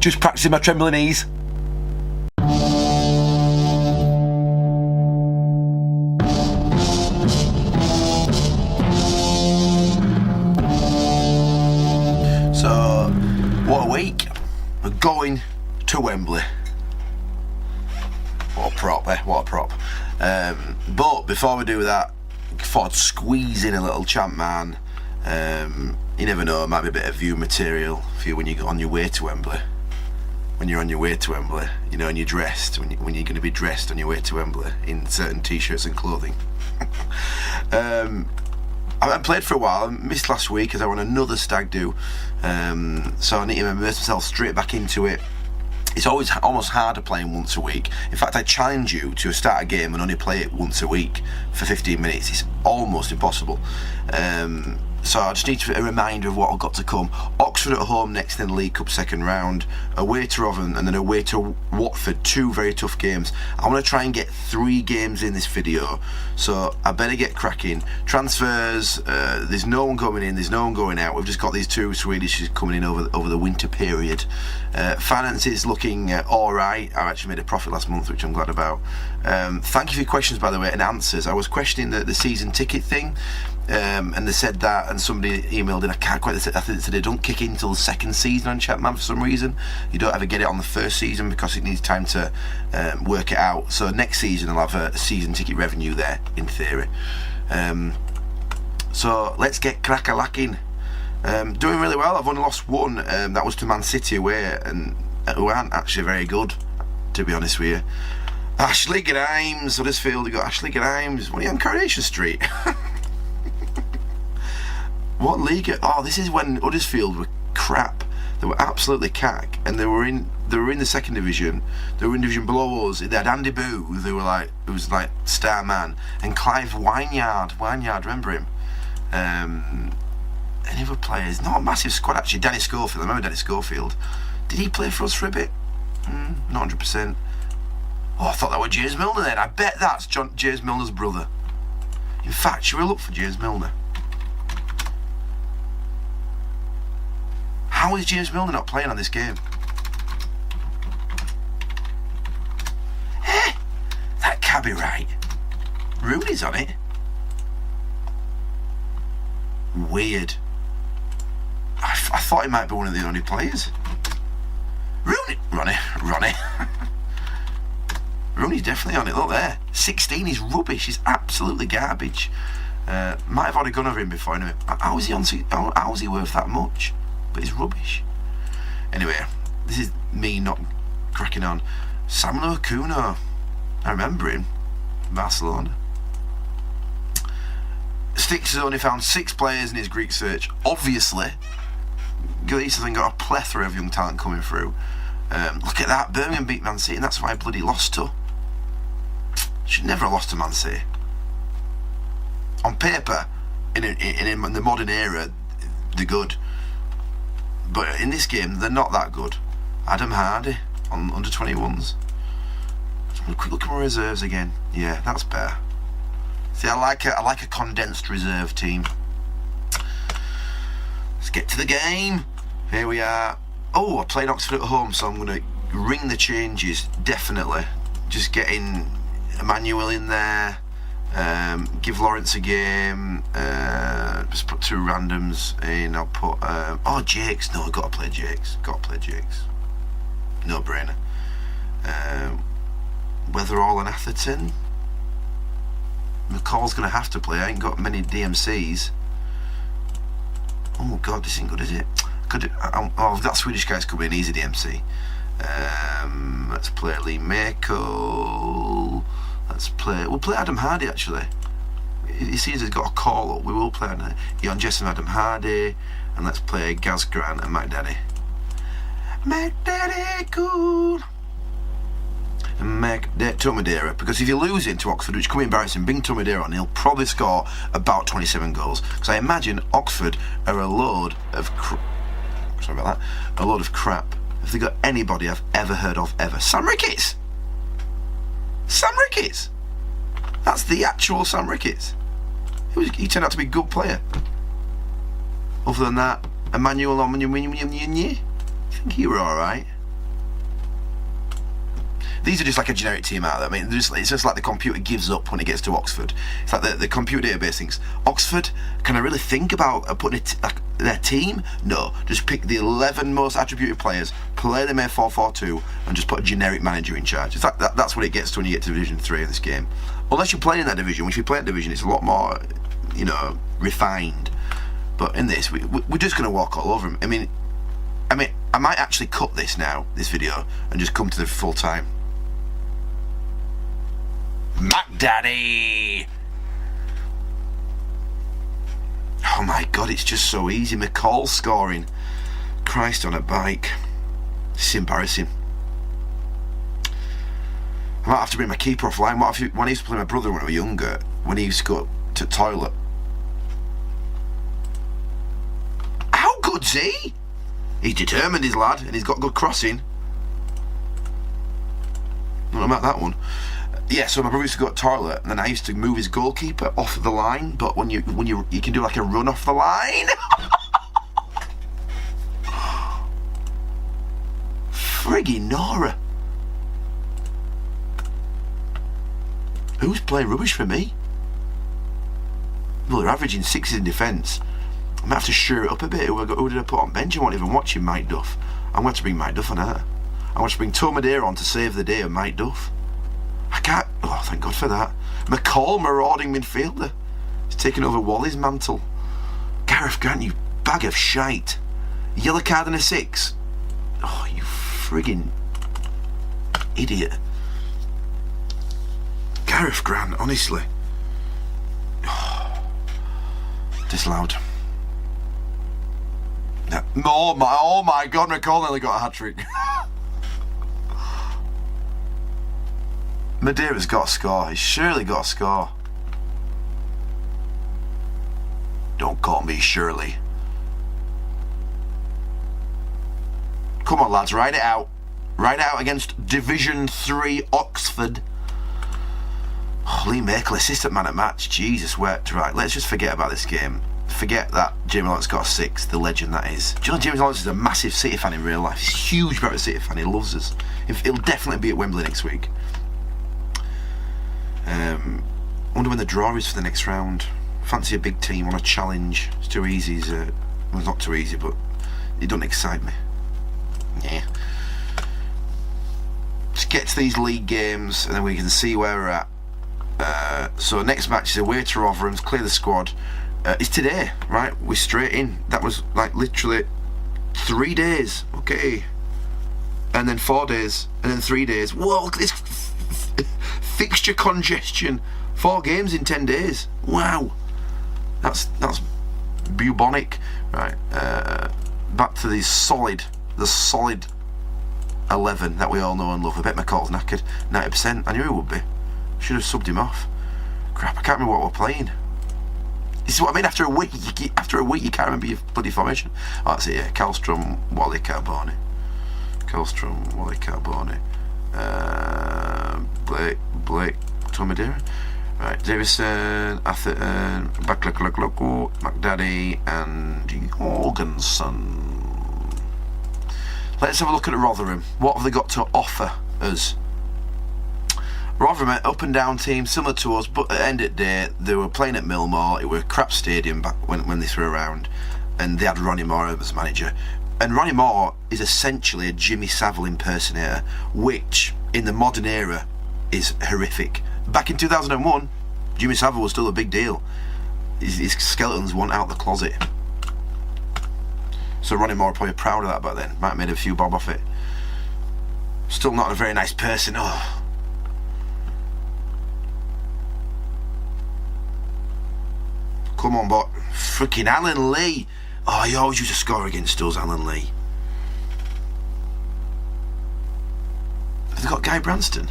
Just practicing my trembling knees. So, what a week. We're going to Wembley. What a prop, eh? What a prop. But before we do that, I thought I'd squeeze in a little champ man. You never know, it might be a bit of view material for you when you're on your way to Wembley. When you're on your way to Wembley, you know, and you're dressed, when you're going to be dressed on your way to Wembley in certain t-shirts and clothing. I played for a while. I missed last week as I won another stag do, so I need to immerse myself straight back into it. It's always almost harder playing once a week. In fact, I challenge you to start a game and only play it once a week for 15 minutes. It's almost impossible. So I just need a reminder of what I've got to come. Oxford at home next in the League Cup second round, away to Rotherham and then away to Watford, 2 very tough games. I want to try and get 3 games in this video, so I better get cracking. Transfers, there's no one coming in, there's no one going out. We've just got these 2 Swedishes coming in over the winter period. Finances looking alright. I actually made a profit last month, which I'm glad about. Thank you for your questions, by the way, and answers. I was questioning the season ticket thing. And they said that, and somebody emailed in, I can't quite, I think they said they don't kick in until the second season on Chapman for some reason. You don't ever get it on the first season because it needs time to work it out. So next season I'll have a season ticket revenue there, in theory. So let's get crack-a-lacking. Doing really well. I've only lost 1, that was to Man City away, and who aren't actually very good, to be honest with you. Ashley Grimes, Huddersfield, you got Ashley Grimes. What are you on Coronation Street? What league? Oh, this is when Huddersfield were crap. They were absolutely cack, and they were in the second division. They were in division below us. They had Andy Booth, who was like star man, and Clive Wynyard, remember him? Any other players? Not a massive squad actually. Danny Schofield, I remember Danny Schofield. Did he play for us for a bit? Not 100%. Oh, I thought that was James Milner then. I bet that's James Milner's brother. In fact, should we look for James Milner? How is James Milner not playing on this game? That can't be right. Rooney's on it. Weird. I thought he might be one of the only players. Ronnie. Rooney's definitely on it. Look there. 16 is rubbish. He's absolutely garbage. Might have already gone over him before. Anyway, how is he worth that much? But he's rubbish. Anyway, this is me not cracking on. Samuel Okuno, I remember him, Barcelona. Stix has only found 6 players in his Greek search. Obviously, Greece hasn't got a plethora of young talent coming through. Look at that, Birmingham beat Man City, and that's why I bloody lost to. Should never have lost to Man City. On paper, in the modern era, they're good. But in this game, they're not that good. Adam Hardy on under 21s. Quick look at my reserves again. Yeah, that's better. See, I like a condensed reserve team. Let's get to the game. Here we are. Oh, I played Oxford at home, so I'm going to ring the changes, definitely. Just getting Emmanuel in there. Give Lawrence a game. Just put 2 randoms in. I'll put Jakes. No, I've got to play Jakes. No brainer. Weatherall and Atherton. McCall's going to have to play. I ain't got many DMCs. Oh god, this isn't good, is it? That Swedish guy's coming in. He's a DMC. Let's play Lee Mako. We'll play Adam Hardy actually. He seems he's got a call up. We will play Ian Jess and Adam Hardy, and let's play Gaz Grant and McDaddy. McDaddy cool. And Tomadera, because if you're losing to Oxford, which could be embarrassing, bring Tomadera on, he'll probably score about 27 goals. Because I imagine Oxford are a load of crap. Have they got anybody I've ever heard of ever? Sam Ricketts. That's the actual Sam Ricketts. He turned out to be a good player. Other than that, Emmanuel Omnium, I think you were alright. These are just like a generic team out there. I mean, it's just like the computer gives up when it gets to Oxford. It's like the computer database thinks, Oxford, can I really think about putting their team? No, just pick the 11 most attributed players, play them a 4-4-2, and just put a generic manager in charge. It's like that's what it gets to when you get to Division 3 of this game. Unless you're playing in that division, which we play in division, it's a lot more, refined. But in this, we're just going to walk all over them. I mean, I might actually cut this video, and just come to the full time. Mac Daddy! Oh my God, it's just so easy. McCall scoring. Christ on a bike. It's embarrassing. I might have to bring my keeper offline. When I used to play my brother when I was younger, when he used to go to the toilet. How good's he? He's determined, his lad, and he's got good crossing. Not about that one. Yeah, so my brother used to go to the toilet, and then I used to move his goalkeeper off the line. But when you can do like a run off the line. Friggin' Nora. Who's playing rubbish for me? Well, they're averaging 6s in defence. I might have to sure it up a bit. Who did I put on bench? I wasn't even watching Mike Duff. I'm going to bring Mike Duff on her. I'm going to bring Tom Madeira on to save the day of Mike Duff. I can't. Oh, thank God for that. McCall, marauding midfielder. He's taking over Wally's mantle. Gareth Grant, you bag of shite. Yellow card and a 6. Oh, you friggin' idiot. Gareth Grant, honestly. Oh, disallowed. Oh my God, McCall nearly got a hat-trick. Madeira's got a score. He's surely got a score. Don't call me Shirley. Come on, lads, ride it out. Ride it out against Division 3 Oxford. Oh, Lee Makel, assistant man at match. Jesus, wept. Right, let's just forget about this game. Forget that Jamie Lawrence got a 6, the legend that is. Do you know Jamie Lawrence is a massive City fan in real life? He's a huge Brentford City fan. He loves us. He'll definitely be at Wembley next week. I wonder when the draw is for the next round. Fancy a big team on a challenge. It's too easy. Well, it's not too easy, but it doesn't excite me. Yeah. Let's get to these league games, and then we can see where we're at. So next match is away to Rotherham. Clear the squad. It's today, right? We're straight in. That was like literally 3 days. Okay. And then 4 days, and then 3 days. Whoa, look at this fixture congestion. 4 games in 10 days. Wow. That's bubonic. Right. Back to the solid 11 that we all know and love. I bet McCall's knackered. 90%. I knew he would be. Should have subbed him off. Crap, I can't remember what we're playing. This is what I mean. After a week, you can't remember your bloody formation. Oh, that's it. Yeah, Kallstrom, Wally, Carboni. Kallstrom, Wally, Carboni. Blake, Tom Madeira. Right, Davison, Atherton, Baklakulaku, McDaddy, and Jorgensen. Let's have a look at Rotherham. What have they got to offer us? Rotherham, an up and down team, similar to us, but at the end of the day, they were playing at Millmoor. It was a crap stadium back when they threw around, and they had Ronnie Moore as manager. And Ronnie Moore is essentially a Jimmy Savile impersonator, which in the modern era is horrific. Back in 2001, Jimmy Savile was still a big deal. His skeletons weren't out the closet. So Ronnie Moore probably proud of that back then. Might have made a few bob off it. Still not a very nice person. Oh. Come on, bot. Freaking Alan Lee. Oh, he always used to score against us, Alan Lee. Have they got Guy Branston?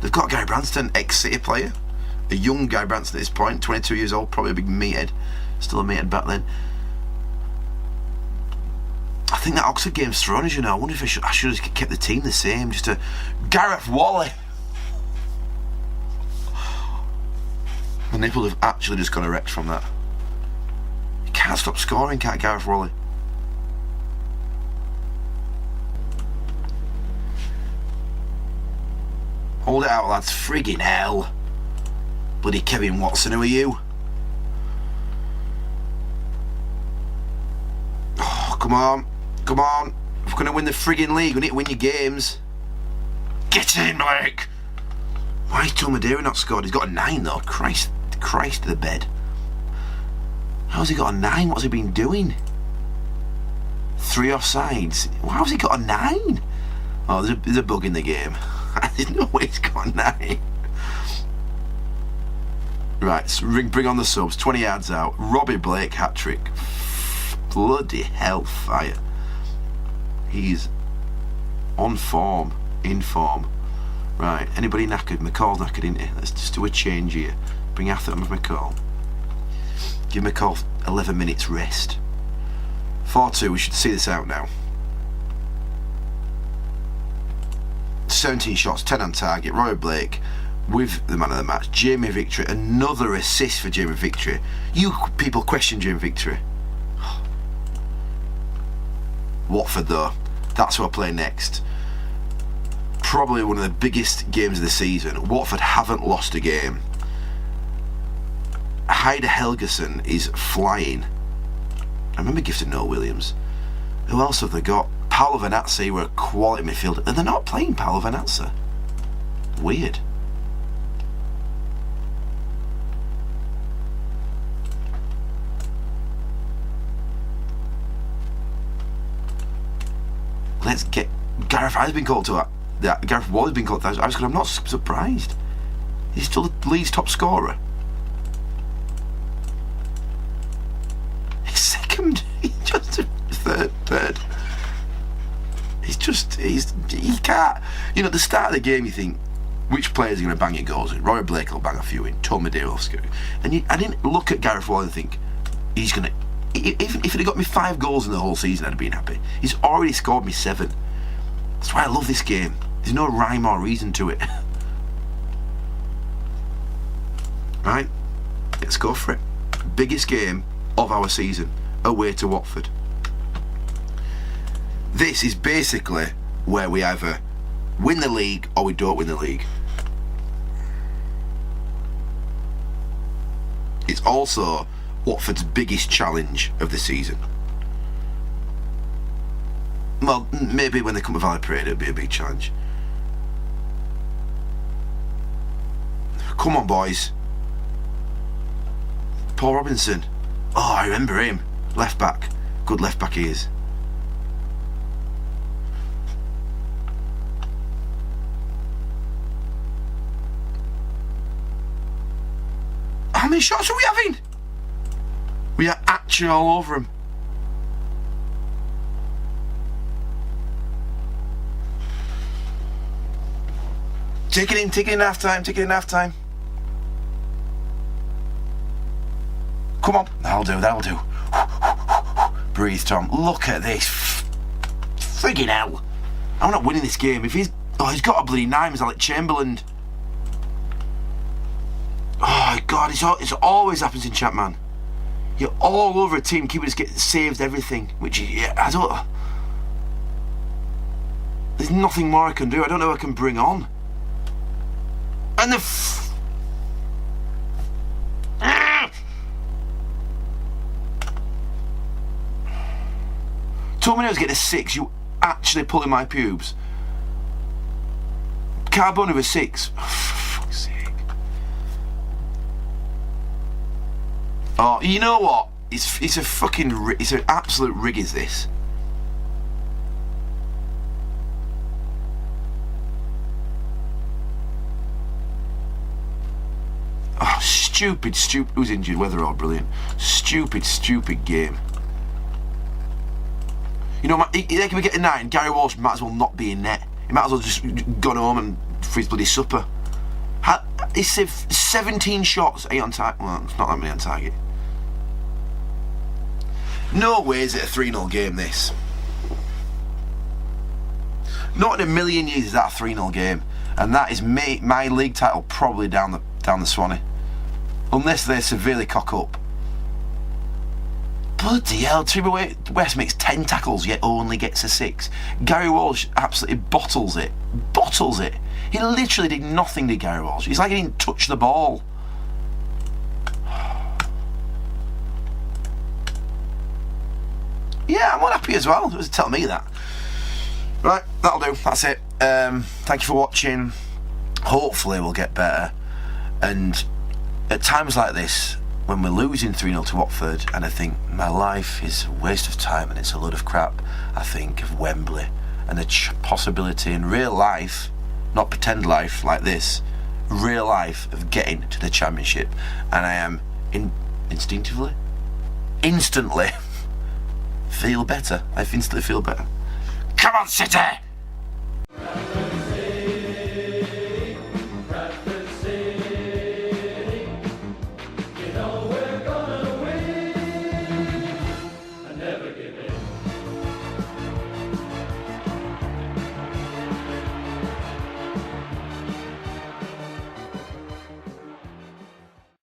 They've got Guy Branston, ex-City player. A young Guy Branston at this point, 22 years old, probably a big meathead. Still a meathead back then. I think that Oxford game's thrown us, you know. I wonder if I should have kept the team the same, just to... Gareth Wally! My nipple have actually just gone erect from that. He can't stop scoring, can't Gareth Wally? Hold it out, lads. Friggin' hell. Bloody Kevin Watson, who are you? Oh, come on. Come on. If we're going to win the friggin' league, we need to win your games. Get in, Blake! Why has Tom Madeira not scored? He's got a 9 though. Christ to the bed. How's he got a 9? What's he been doing? 3 offsides. How's he got a 9? Oh, there's a bug in the game. There's no way he's got a 9. Right, so bring on the subs. 20 yards out. Robbie Blake hat-trick. Bloody hellfire. He's on form. In form. Right, anybody knackered? McCall's knackered, isn't he? Let's just do a change here. Bring Atherton with McCall. Give McCall 11 minutes rest. 4-2, we should see this out now. 17 shots, 10 on target. Roy Blake with the man of the match. Jamie Victory, another assist for Jamie Victory. You people question Jamie Victory. Watford though, that's who I play next. Probably one of the biggest games of the season. Watford haven't lost a game. Heider Helgeson is flying. I remember gifting Noah Williams. Who else have they got? Paolo Vanazzi were a quality midfielder. And they're not playing Paolo Vanazzi. Weird. Let's get... Gareth has been called to that. Gareth Wall has been called to that. I'm not surprised. He's still the Leeds top scorer. He's second. He's just third. He can't. You know, at the start of the game, you think, which players are going to bang your goals in? Roy Blake will bang a few in. Tom Madeira will score. And I didn't look at Gareth Wall and think, he's going to... Even if he'd got me 5 goals in the whole season, I'd have been happy. He's already scored me 7. That's why I love this game. There's no rhyme or reason to it. Right, let's go for it. Biggest game of our season, away to Watford. This is basically where we either win the league or we don't win the league. It's also Watford's biggest challenge of the season. Well, maybe when they come to Valley Parade it'll be a big challenge. Come on, boys. Paul Robinson. Oh, I remember him. Left back. Good left back he is. How many shots are we having? We are actually all over him. Take it in half time. Come on, that'll do. Breathe, Tom. Look at this. Friggin' hell. I'm not winning this game. If he's got a bloody 9, he's like Chamberlain. Oh God, it always happens in Chapman. You're all over a team, keeper just gets saved everything, which I don't. There's nothing more I can do. I don't know what I can bring on. And the told me I was getting a 6. You actually pulling my pubes. Carbone with a 6. Oh, for fuck's sake. Oh, you know what? It's a fucking... It's an absolute rig, is this? Oh, stupid. Who's injured? Weatherall, brilliant. Stupid game. You know, they can get a 9. Gary Walsh might as well not be in net. He might as well just gone home and for his bloody supper. He's saved 17 shots, 8 on target. Well, it's not that many on target. No way is it a 3-0 game, this. Not in a million years is that a 3-0 game. And that is my league title probably down the Swanee. Unless they severely cock up. Bloody hell, Timber West makes 10 tackles yet only gets a 6. Gary Walsh absolutely bottles it. Bottles it. He literally did nothing to Gary Walsh. He's like he didn't touch the ball. Yeah, I'm unhappy as well. It was telling me that. Right, that'll do. That's it. Thank you for watching. Hopefully we'll get better. And at times like this, when we're losing 3-0 to Watford, and I think my life is a waste of time and it's a load of crap, I think of Wembley and the possibility in real life, not pretend life like this, real life of getting to the Championship. And I am instantly feel better. I instantly feel better. Come on, City!